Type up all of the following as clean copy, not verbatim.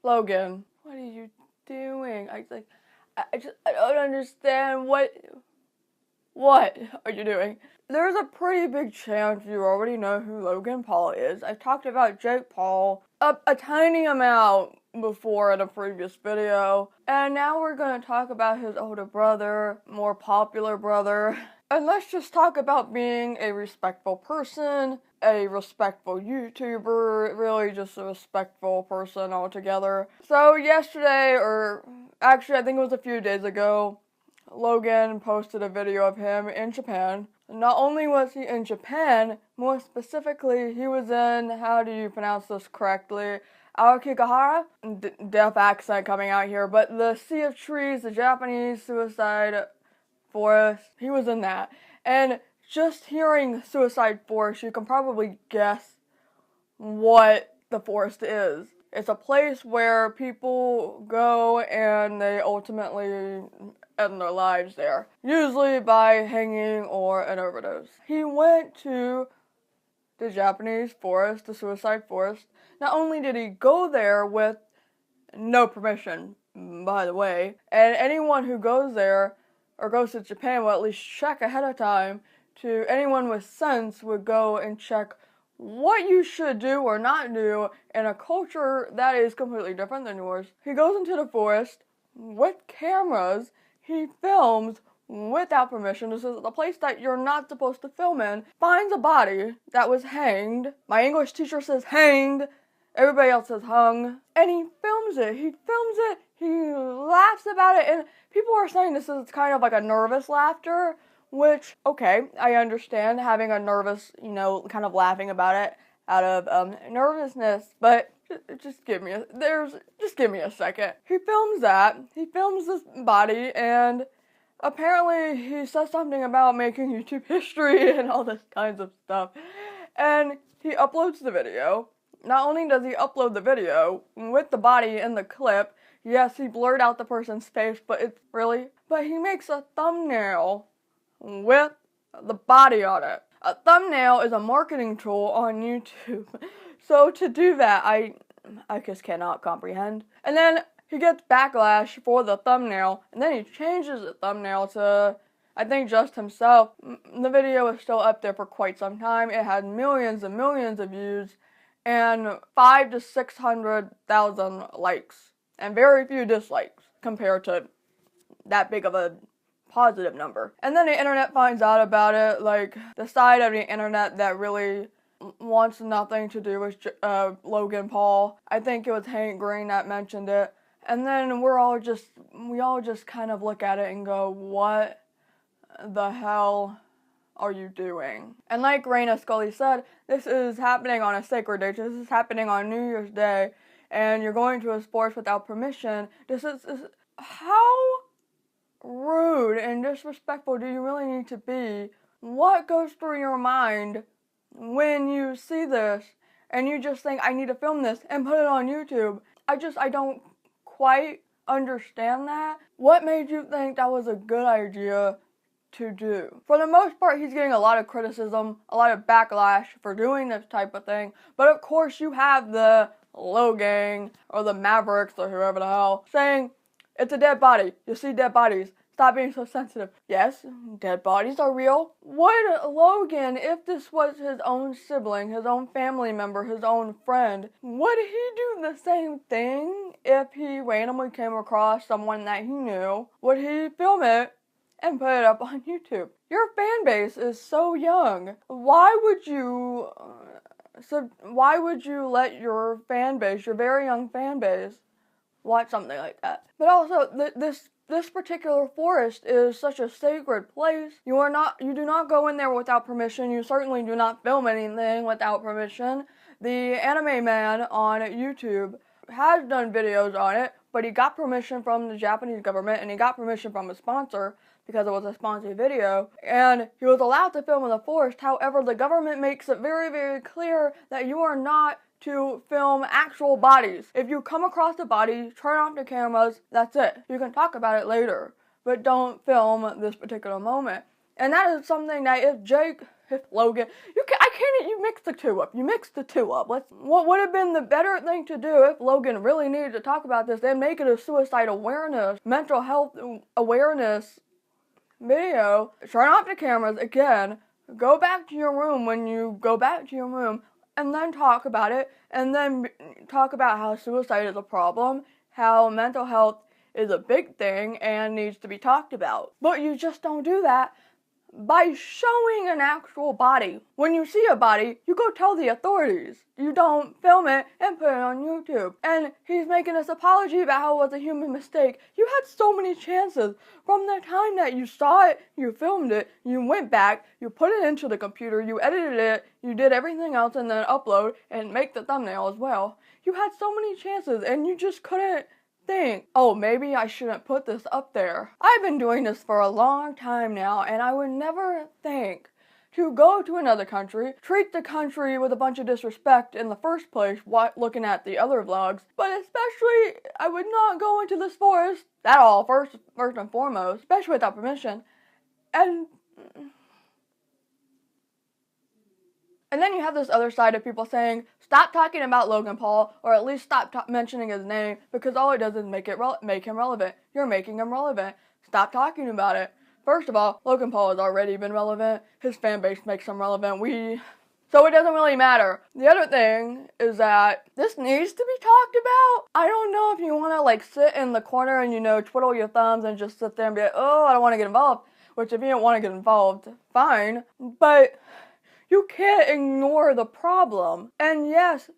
Logan, what are you doing? I don't understand what are you doing? There's a pretty big chance you already know who Logan Paul is. I've talked about Jake Paul a tiny amount before in a previous video, and now we're going to talk about his older brother, more popular brother. And let's just talk about being a respectful person, a respectful YouTuber, really just a respectful person altogether. So yesterday, or actually I think it was a few days ago, Logan posted a video of him in Japan. Not only was he in Japan, more specifically, he was in, how do you pronounce this correctly, Aokigahara? Deaf accent coming out here, but the Sea of Trees, the Japanese suicide forest, he was in that. And just hearing suicide forest, you can probably guess what the forest is. It's a place where people go and they ultimately end their lives there, usually by hanging or an overdose. He went to the Japanese forest, the suicide forest. Not only did he go there with no permission, by the way, and anyone who goes there or goes to Japan will at least check ahead of time. To anyone with sense would go and check what you should do or not do in a culture that is completely different than yours. He goes into the forest with cameras. He films without permission. This is the place that you're not supposed to film in. Finds a body that was hanged. My English teacher says hanged. Everybody else says hung. And he films it. He laughs about it. And people are saying this is kind of like a nervous laughter. Which, okay, I understand having a nervous, kind of laughing about it out of nervousness. But just give me a second. He films that. He films this body, and apparently he says something about making YouTube history and all this kinds of stuff. And he uploads the video. Not only does he upload the video with the body in the clip, yes, he blurred out the person's face, but he makes a thumbnail with the body on it. A thumbnail is a marketing tool on YouTube. So to do that, I just cannot comprehend. And then he gets backlash for the thumbnail, and then he changes the thumbnail to, I think, just himself. The video is still up there for quite some time. It had millions and millions of views and 500,000 to 600,000 likes and very few dislikes compared to that big of a positive number. And then the internet finds out about it, like the side of the internet that really wants nothing to do with Logan Paul. I think it was Hank Green that mentioned it. And then we all just kind of look at it and go, what the hell are you doing? And like Raina Scully said, this is happening on a sacred day. This is happening on New Year's Day, and you're going to a sports without permission. This is how rude and disrespectful do you really need to be? What goes through your mind when you see this and you just think, I need to film this and put it on YouTube? I don't quite understand that. What made you think that was a good idea to do? For the most part, he's getting a lot of criticism, a lot of backlash for doing this type of thing. But of course, you have the Logan or the Mavericks or whoever the hell saying, it's a dead body. You see dead bodies. Stop being so sensitive. Yes, dead bodies are real. Would Logan, if this was his own sibling, his own family member, his own friend, would he do the same thing if he randomly came across someone that he knew? Would he film it and put it up on YouTube? Your fan base is so young. Why would you let your fan base, your very young fan base, watch something like that? But also, this particular forest is such a sacred place. You do not go in there without permission. You certainly do not film anything without permission. The anime man on YouTube has done videos on it, but he got permission from the Japanese government, and he got permission from a sponsor because it was a sponsored video, and he was allowed to film in the forest. However, the government makes it very, very clear that you are not to film actual bodies. If you come across a body, turn off the cameras, that's it. You can talk about it later, but don't film this particular moment. And that is something that if Logan, I can't you mix the two up? You mix the two up. What would have been the better thing to do if Logan really needed to talk about this and make it a suicide awareness, mental health awareness video? Turn off the cameras again. Go back to your room when you go back to your room, and then talk about it, and then talk about how suicide is a problem, how mental health is a big thing and needs to be talked about. But you just don't do that by showing an actual body. When you see a body, you go tell the authorities. You don't film it and put it on YouTube. And he's making this apology about how it was a human mistake. You had so many chances. From the time that you saw it, you filmed it, you went back, you put it into the computer, you edited it, you did everything else, and then upload and make the thumbnail as well. You had so many chances and you just couldn't think, oh, maybe I shouldn't put this up there. I've been doing this for a long time now, and I would never think to go to another country, treat the country with a bunch of disrespect in the first place while looking at the other vlogs, but especially I would not go into this forest at all, first and foremost, especially without permission. And then you have this other side of people saying, stop talking about Logan Paul, or at least stop mentioning his name, because all it does is make him relevant. You're making him relevant. Stop talking about it. First of all, Logan Paul has already been relevant. His fan base makes him relevant. So it doesn't really matter. The other thing is that this needs to be talked about. I don't know if you want to sit in the corner and, twiddle your thumbs and just sit there and be like, oh, I don't want to get involved. Which if you don't want to get involved, fine. But you can't ignore the problem. And yes,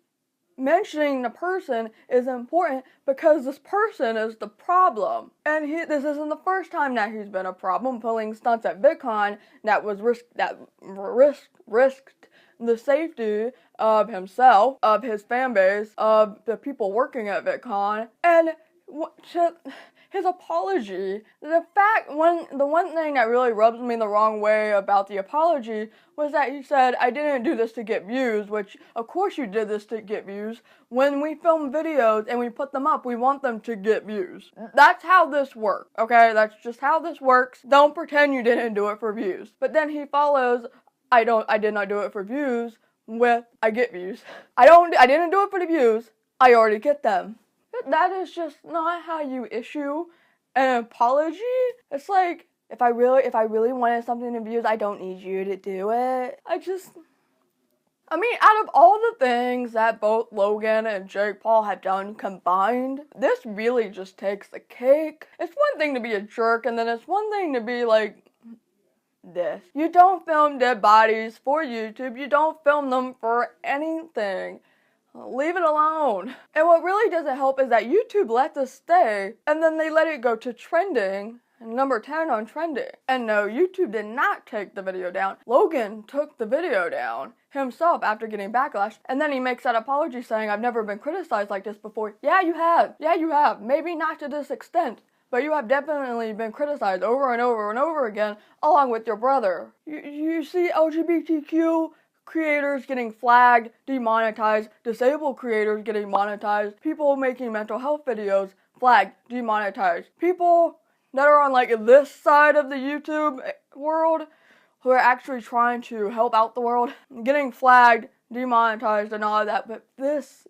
mentioning the person is important because this person is the problem. And this isn't the first time that he's been a problem, pulling stunts at VidCon that risked the safety of himself, of his fan base, of the people working at VidCon, and his apology. The one thing that really rubs me the wrong way about the apology was that he said, I didn't do this to get views, which, of course you did this to get views. When we film videos and we put them up, we want them to get views. That's how this works, okay? That's just how this works. Don't pretend you didn't do it for views. But then he follows, I did not do it for views, with, I get views. I didn't do it for the views, I already get them. That is just not how you issue an apology. It's like, if I really wanted something to views, I don't need you to do it. Out of all the things that both Logan and Jake Paul have done combined, this really just takes the cake. It's one thing to be a jerk, and then it's one thing to be like this. You don't film dead bodies for YouTube. You don't film them for anything. Leave it alone. And what really doesn't help is that YouTube let this stay, and then they let it go to trending, number 10 on trending. And no, YouTube did not take the video down. Logan took the video down himself after getting backlash, and then he makes that apology saying, I've never been criticized like this before. Yeah, you have. Yeah, you have. Maybe not to this extent, but you have definitely been criticized over and over and over again, along with your brother. You see LGBTQ creators getting flagged, demonetized, disabled creators getting monetized, people making mental health videos flagged, demonetized, people that are on this side of the YouTube world who are actually trying to help out the world getting flagged, demonetized, and all of that. But this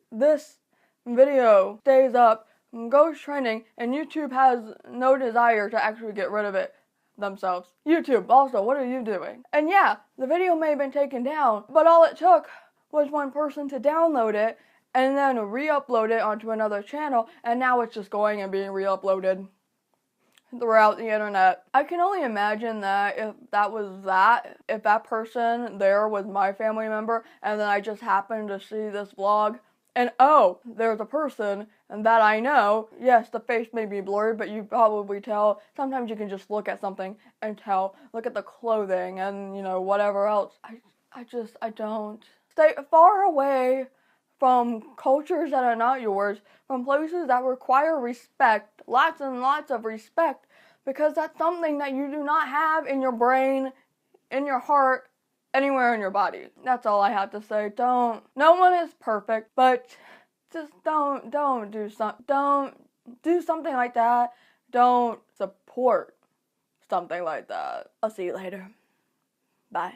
video stays up, goes trending, and YouTube has no desire to actually get rid of it themselves. YouTube, also, what are you doing? And yeah, the video may have been taken down, but all it took was one person to download it and then re-upload it onto another channel, and now it's just going and being re-uploaded throughout the internet. I can only imagine that if that person there was my family member, and then I just happened to see this vlog, and oh, there's a person that I know. Yes, the face may be blurred, but you probably tell. Sometimes you can just look at something and tell. Look at the clothing and, whatever else. I don't. Stay far away from cultures that are not yours, from places that require respect, lots and lots of respect, because that's something that you do not have in your brain, in your heart, anywhere in your body. That's all I have to say. No one is perfect, but just don't do something like that. Don't support something like that. I'll see you later. Bye.